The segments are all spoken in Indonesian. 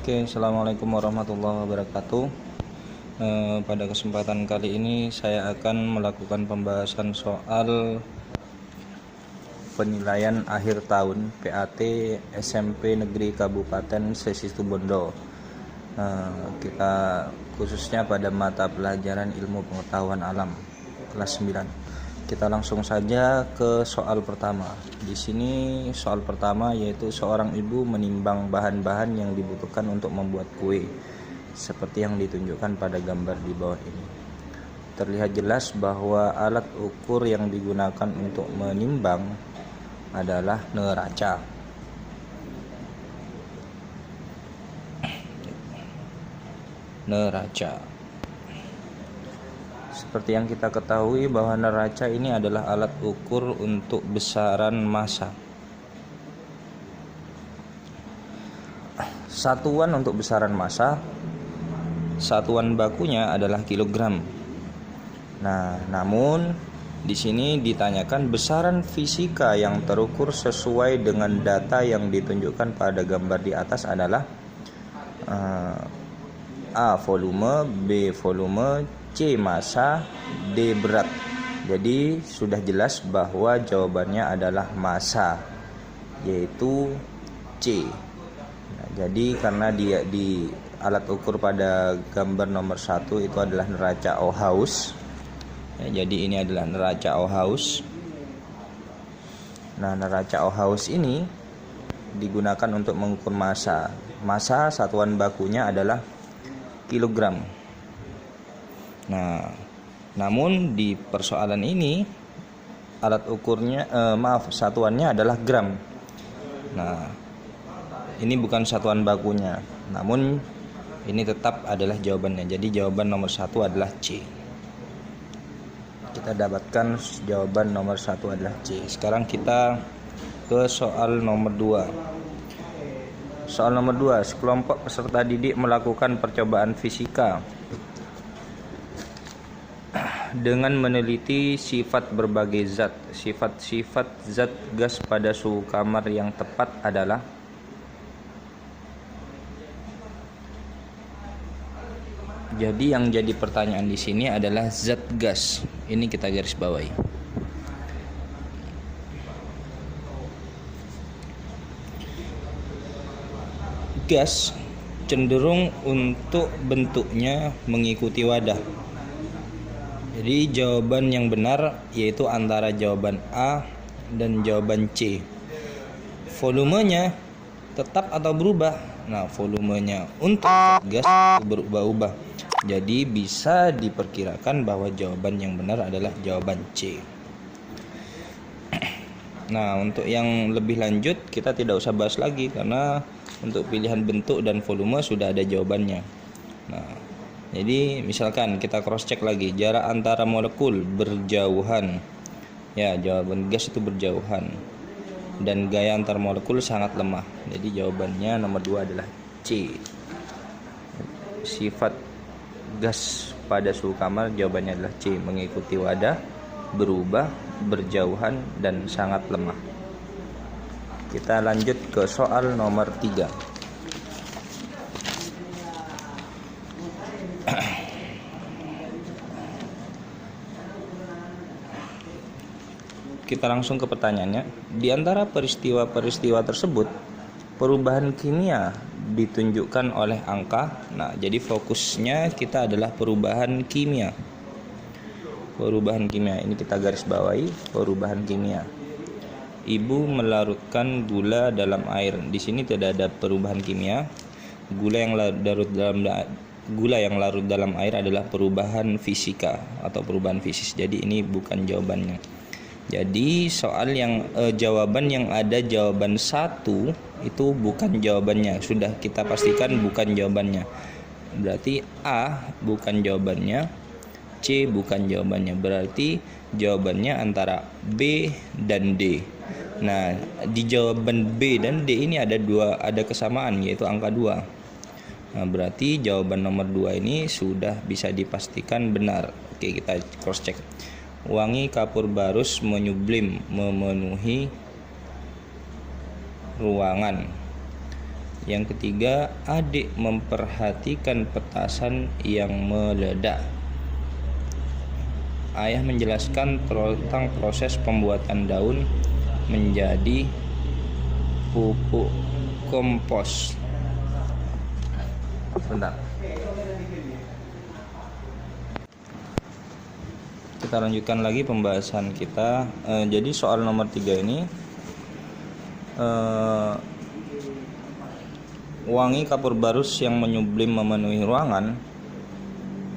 Oke, assalamualaikum warahmatullahi wabarakatuh. Pada kesempatan kali ini saya akan melakukan pembahasan soal penilaian akhir tahun PAT SMP Negeri Kabupaten Sesi Situbondo. Kita khususnya pada mata pelajaran ilmu pengetahuan alam kelas 9. Kita langsung saja ke soal pertama. Di sini soal pertama yaitu seorang ibu menimbang bahan-bahan yang dibutuhkan untuk membuat kue seperti yang ditunjukkan pada gambar di bawah ini. Terlihat jelas bahwa alat ukur yang digunakan untuk menimbang adalah neraca. Seperti yang kita ketahui bahwa neraca ini adalah alat ukur untuk besaran massa. Satuan untuk besaran massa, satuan bakunya adalah kilogram. Namun di sini ditanyakan besaran fisika yang terukur sesuai dengan data yang ditunjukkan pada gambar di atas adalah A. Volume, B. Volume, C. Massa, D. Berat. Jadi sudah jelas bahwa jawabannya adalah massa, yaitu C. Jadi karena di alat ukur pada gambar nomor 1 itu adalah neraca Ohaus. Jadi ini adalah neraca Ohaus. Neraca Ohaus ini digunakan untuk mengukur massa. Massa satuan bakunya adalah kilogram. Namun di persoalan ini alat ukurnya satuannya adalah gram. Ini bukan satuan bakunya, namun ini tetap adalah jawabannya. Jadi jawaban nomor 1 adalah C. Kita dapatkan jawaban nomor 1 adalah C. Sekarang kita ke soal nomor 2. Soal nomor 2, sekelompok peserta didik melakukan percobaan fisika dengan meneliti sifat berbagai zat. Sifat-sifat zat gas pada suhu kamar yang tepat adalah Jadi yang jadi pertanyaan di sini adalah zat gas. Ini kita garis bawahi. Gas cenderung untuk bentuknya mengikuti wadah. Jadi jawaban yang benar yaitu antara jawaban A dan jawaban C. Volumenya tetap atau berubah? Volumenya untuk gas berubah-ubah. Jadi bisa diperkirakan bahwa jawaban yang benar adalah jawaban C. Untuk yang lebih lanjut kita tidak usah bahas lagi karena untuk pilihan bentuk dan volume sudah ada jawabannya. Jadi misalkan kita cross check lagi jarak antara molekul berjauhan. Ya, jawaban gas itu berjauhan. Dan gaya antar molekul sangat lemah. Jadi jawabannya nomor 2 adalah C. Sifat gas pada suhu kamar jawabannya adalah C, mengikuti wadah, berubah, berjauhan, dan sangat lemah. Kita lanjut ke soal nomor 3. Kita langsung ke pertanyaannya. Di antara peristiwa-peristiwa tersebut, perubahan kimia ditunjukkan oleh angka. Jadi fokusnya kita adalah perubahan kimia. Perubahan kimia ini kita garis bawahi, perubahan kimia. Ibu melarutkan gula dalam air. Di sini tidak ada perubahan kimia. Gula yang larut dalam air adalah perubahan fisika atau perubahan fisis. Jadi ini bukan jawabannya. Jadi soal yang jawaban yang ada jawaban 1 itu bukan jawabannya. Sudah kita pastikan bukan jawabannya. Berarti A bukan jawabannya, C bukan jawabannya. Berarti jawabannya antara B dan D. Di jawaban B dan D ini ada kesamaan yaitu angka 2. Berarti jawaban nomor 2 ini sudah bisa dipastikan benar. Oke, kita cross check. Wangi kapur barus menyublim memenuhi ruangan. Yang ketiga, adik memperhatikan petasan yang meledak. Ayah menjelaskan tentang proses pembuatan daun menjadi pupuk kompos. Sebentar. Kita lanjutkan lagi pembahasan kita. Jadi soal nomor 3 ini, wangi kapur barus yang menyublim memenuhi ruangan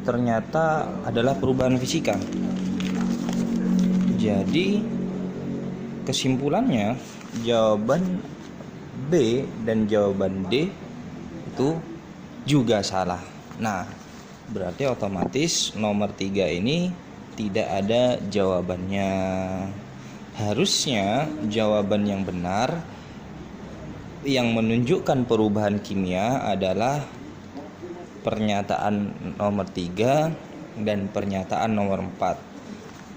ternyata adalah perubahan fisika. Jadi kesimpulannya, jawaban B dan jawaban D itu juga salah. Nah, berarti otomatis nomor 3 ini tidak ada jawabannya. Harusnya jawaban yang benar yang menunjukkan perubahan kimia adalah pernyataan nomor 3 dan pernyataan nomor 4.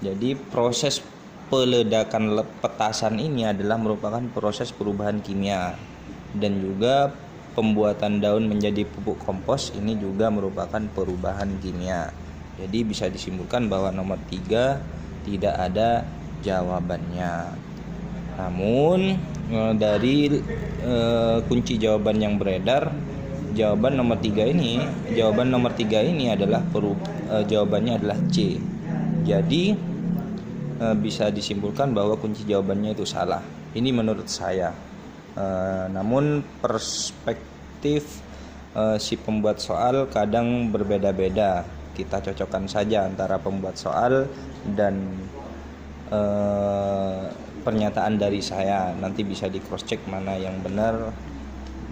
Jadi proses peledakan petasan ini adalah merupakan proses perubahan kimia, dan juga pembuatan daun menjadi pupuk kompos ini juga merupakan perubahan kimia. Jadi bisa disimpulkan bahwa nomor 3 tidak ada jawabannya. Namun dari kunci jawaban yang beredar, jawaban nomor 3 ini adalah jawabannya adalah C. Jadi bisa disimpulkan bahwa kunci jawabannya itu salah. Ini menurut saya. Namun perspektif si pembuat soal kadang berbeda-beda. Kita cocokkan saja antara pembuat soal dan pernyataan dari saya. Nanti bisa di cross check mana yang benar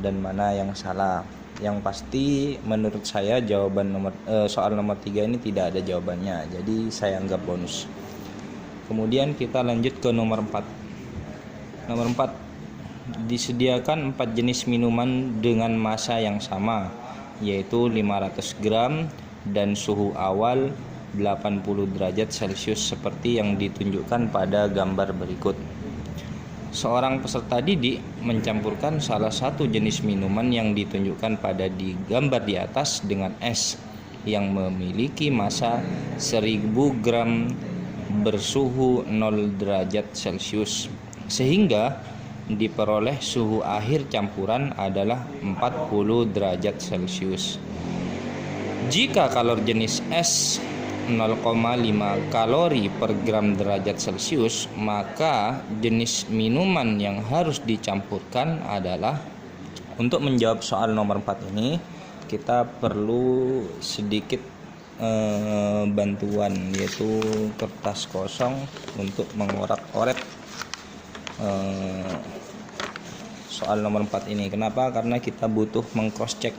dan mana yang salah. Yang pasti menurut saya jawaban soal nomor 3 ini tidak ada jawabannya. Jadi saya anggap bonus. Kemudian kita lanjut ke nomor 4. Nomor 4, disediakan 4 jenis minuman dengan massa yang sama, yaitu 500 gram dan suhu awal 80 derajat Celcius seperti yang ditunjukkan pada gambar berikut. Seorang peserta didik mencampurkan salah satu jenis minuman yang ditunjukkan pada di gambar di atas dengan es yang memiliki massa 1000 gram bersuhu 0 derajat Celcius, sehingga diperoleh suhu akhir campuran adalah 40 derajat Celcius. Jika kalori jenis es 0,5 kalori per gram derajat Celcius, maka jenis minuman yang harus dicampurkan adalah, untuk menjawab soal nomor 4 ini kita perlu sedikit bantuan, yaitu kertas kosong untuk mengorak-orek soal nomor 4 ini. Kenapa? Karena kita butuh mengcross check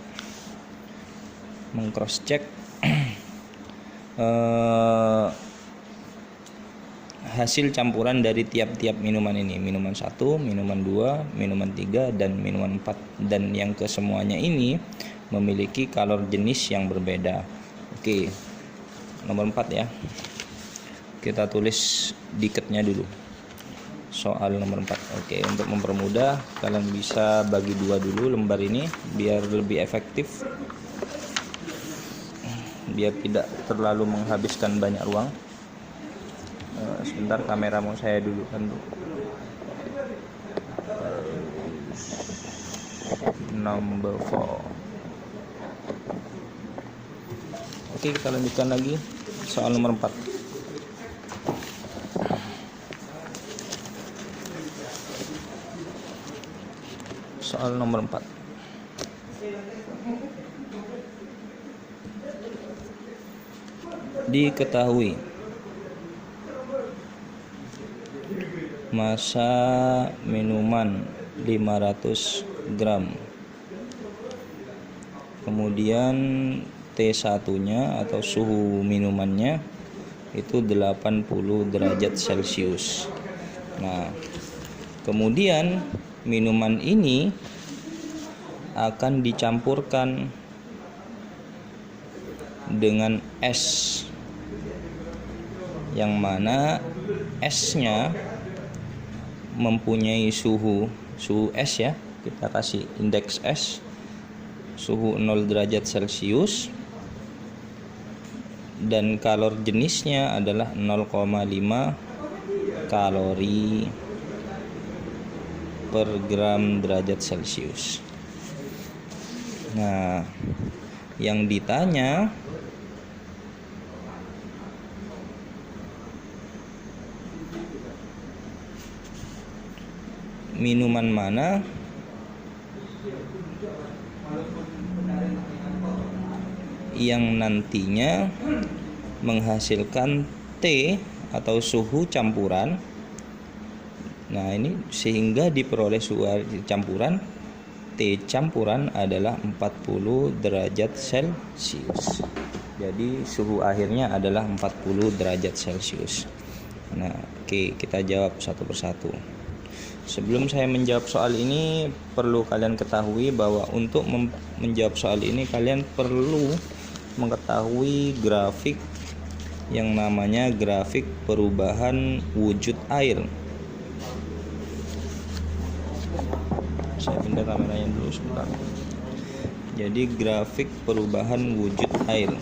hasil campuran dari tiap-tiap minuman ini. Minuman 1, minuman 2, minuman 3, dan minuman 4. Dan yang kesemuanya ini memiliki kalori jenis yang berbeda. Oke, nomor 4 ya. Kita tulis diketnya dulu. Soal nomor 4. Oke, untuk mempermudah, kalian bisa bagi 2 dulu lembar ini biar lebih efektif, biar tidak terlalu menghabiskan banyak ruang. Sebentar, kamera mau saya dulukan dulu. Number 4. Oke, kita lanjutkan lagi soal nomor 4. Soal nomor 4. Diketahui massa minuman 500 gram. Kemudian T1-nya atau suhu minumannya itu 80 derajat Celcius. Nah, kemudian minuman ini akan dicampurkan dengan es, yang mana esnya mempunyai suhu es ya, kita kasih indeks S, suhu 0 derajat Celcius, dan kalor jenisnya adalah 0,5 kalori per gram derajat Celcius. Nah, yang ditanya minuman mana yang nantinya menghasilkan T atau suhu campuran. Nah, ini sehingga diperoleh suhu campuran T campuran adalah 40 derajat Celcius. Jadi suhu akhirnya adalah 40 derajat Celcius. Nah, oke, kita jawab satu persatu. Sebelum saya menjawab soal ini, perlu kalian ketahui bahwa untuk menjawab soal ini kalian perlu mengetahui grafik yang namanya grafik perubahan wujud air. Saya pindah kameranya dulu sebentar. Jadi grafik perubahan wujud air.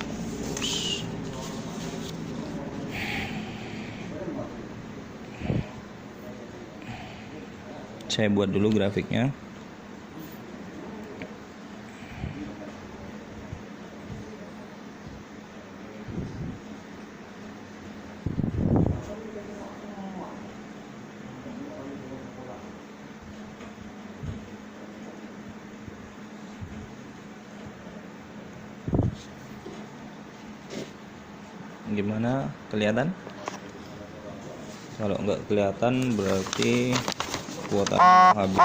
Saya buat dulu grafiknya. Gimana, kelihatan? Kalau nggak kelihatan berarti kuota habis.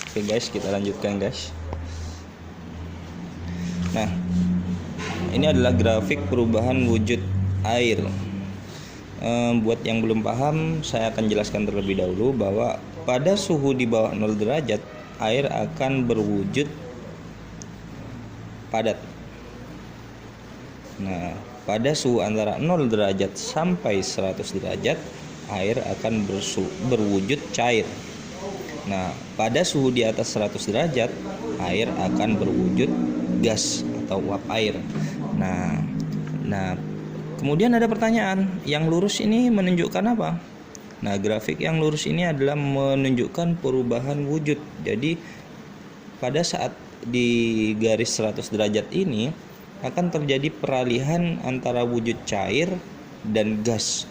Oke guys, kita lanjutkan guys. Nah, ini adalah grafik perubahan wujud air. Buat yang belum paham, saya akan jelaskan terlebih dahulu bahwa pada suhu di bawah 0 derajat air akan berwujud padat. Nah, pada suhu antara 0 derajat sampai 100 derajat air akan berwujud cair. Nah, pada suhu di atas 100 derajat air akan berwujud gas atau uap air. Nah, kemudian ada pertanyaan, yang lurus ini menunjukkan apa? Nah, grafik yang lurus ini adalah menunjukkan perubahan wujud. Jadi pada saat di garis 100 derajat ini akan terjadi peralihan antara wujud cair dan gas.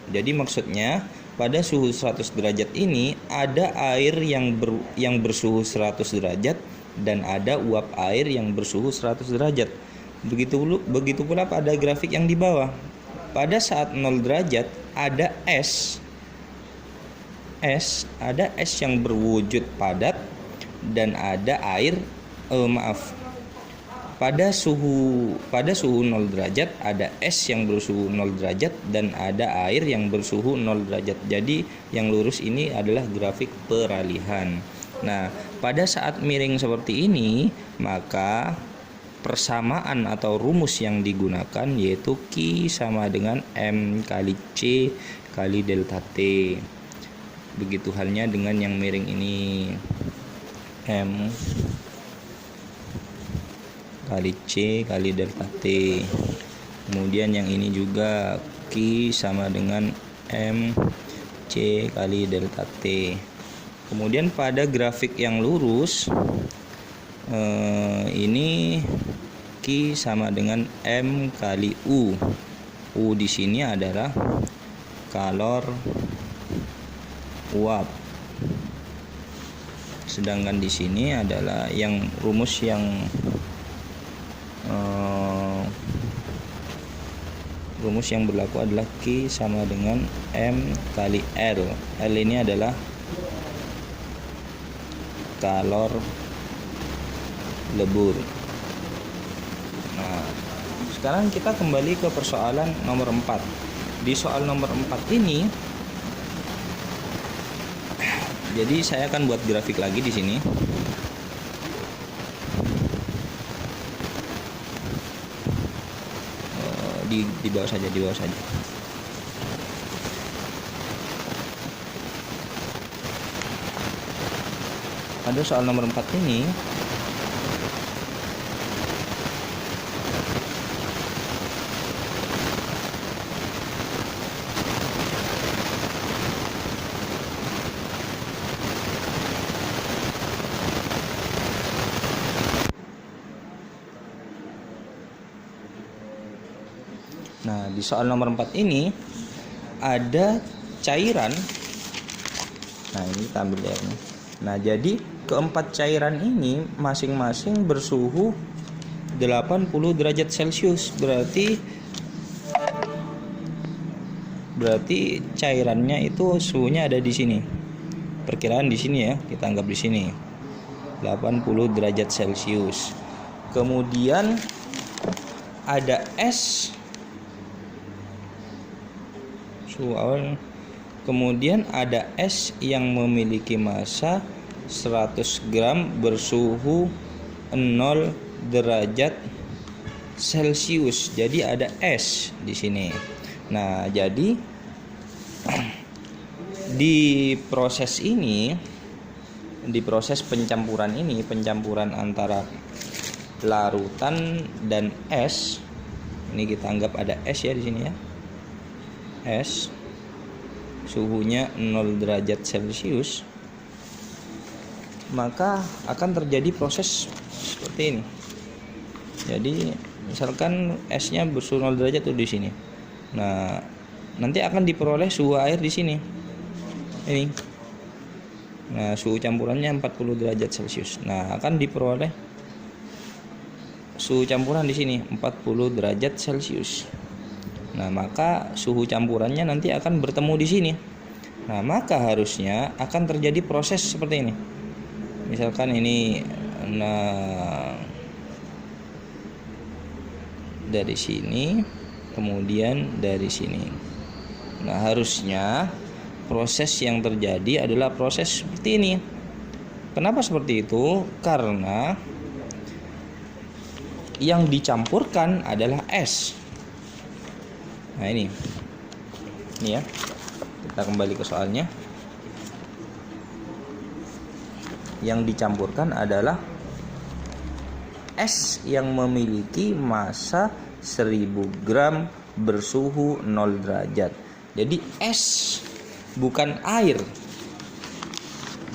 Jadi maksudnya pada suhu 100 derajat ini ada air yang bersuhu 100 derajat dan ada uap air yang bersuhu 100 derajat. Begitu pula pada grafik yang di bawah. Pada saat 0 derajat ada es yang berwujud padat dan ada air pada suhu 0 derajat ada es yang bersuhu 0 derajat dan ada air yang bersuhu 0 derajat. Jadi yang lurus ini adalah grafik peralihan. Nah, pada saat miring seperti ini, maka persamaan atau rumus yang digunakan yaitu Q sama dengan M kali C kali delta T. Begitu halnya dengan yang miring ini, M kali C kali delta T. Kemudian yang ini juga Q sama dengan M C kali delta T. Kemudian pada grafik yang lurus ini Q sama dengan M kali U. U di sini adalah kalor uap. Sedangkan di sini adalah yang rumus yang berlaku adalah Q sama dengan M kali L. L ini adalah kalor lebur. Nah, sekarang kita kembali ke persoalan nomor 4. Di soal nomor 4 ini, jadi saya akan buat grafik lagi di sini. Di bawah saja, Pada soal nomor 4 ini di soal nomor 4 ini ada cairan. Nah, ini kita ambil airnya. Nah, jadi keempat cairan ini masing-masing bersuhu 80 derajat Celcius. Berarti cairannya itu suhunya ada di sini. Perkiraan di sini ya, kita anggap di sini. 80 derajat Celcius. Kemudian ada es. Kemudian ada es yang memiliki massa 100 gram bersuhu 0 derajat Celcius. Jadi ada es di sini. Nah, jadi di proses pencampuran antara larutan dan es. Ini kita anggap ada es ya di sini ya. Es suhunya 0 derajat Celcius, maka akan terjadi proses seperti ini. Jadi misalkan esnya bersuhu 0 derajat tuh di sini. Nah, nanti akan diperoleh suhu air di sini. Ini. Nah, suhu campurannya 40 derajat Celcius. Nah, akan diperoleh suhu campuran di sini 40 derajat Celcius. Nah, maka suhu campurannya nanti akan bertemu di sini. Nah, maka harusnya akan terjadi proses seperti ini. Misalkan ini, dari sini, kemudian dari sini. Nah, harusnya proses yang terjadi adalah proses seperti ini. Kenapa seperti itu? Karena yang dicampurkan adalah es. Nah, ini ya, kita kembali ke soalnya. Yang dicampurkan adalah es yang memiliki massa 1000 gram bersuhu 0 derajat. Jadi es, bukan air.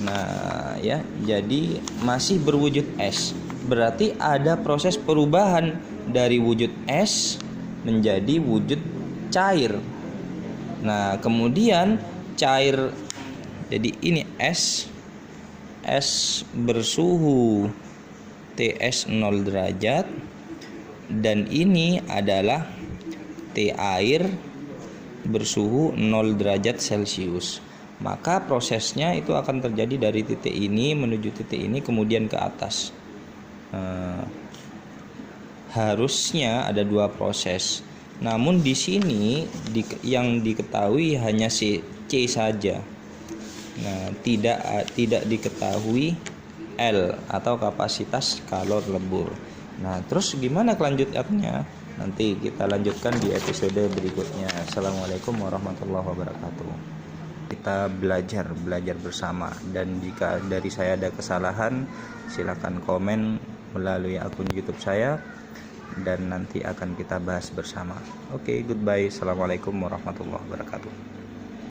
Nah ya, jadi masih berwujud es. Berarti ada proses perubahan dari wujud es menjadi wujud cair. Nah, kemudian cair, jadi ini es bersuhu TS 0 derajat, dan ini adalah T air bersuhu 0 derajat Celcius. Maka prosesnya itu akan terjadi dari titik ini menuju titik ini, kemudian ke atas. Harusnya ada dua proses. Namun di sini yang diketahui hanya C saja. Nah, tidak diketahui L atau kapasitas kalor lebur. Nah, terus gimana kelanjutannya? Nanti kita lanjutkan di episode berikutnya. Assalamualaikum warahmatullahi wabarakatuh. Kita belajar bersama, dan jika dari saya ada kesalahan, silakan komen melalui akun YouTube saya, dan nanti akan kita bahas bersama. Oke, goodbye. Assalamualaikum warahmatullahi wabarakatuh.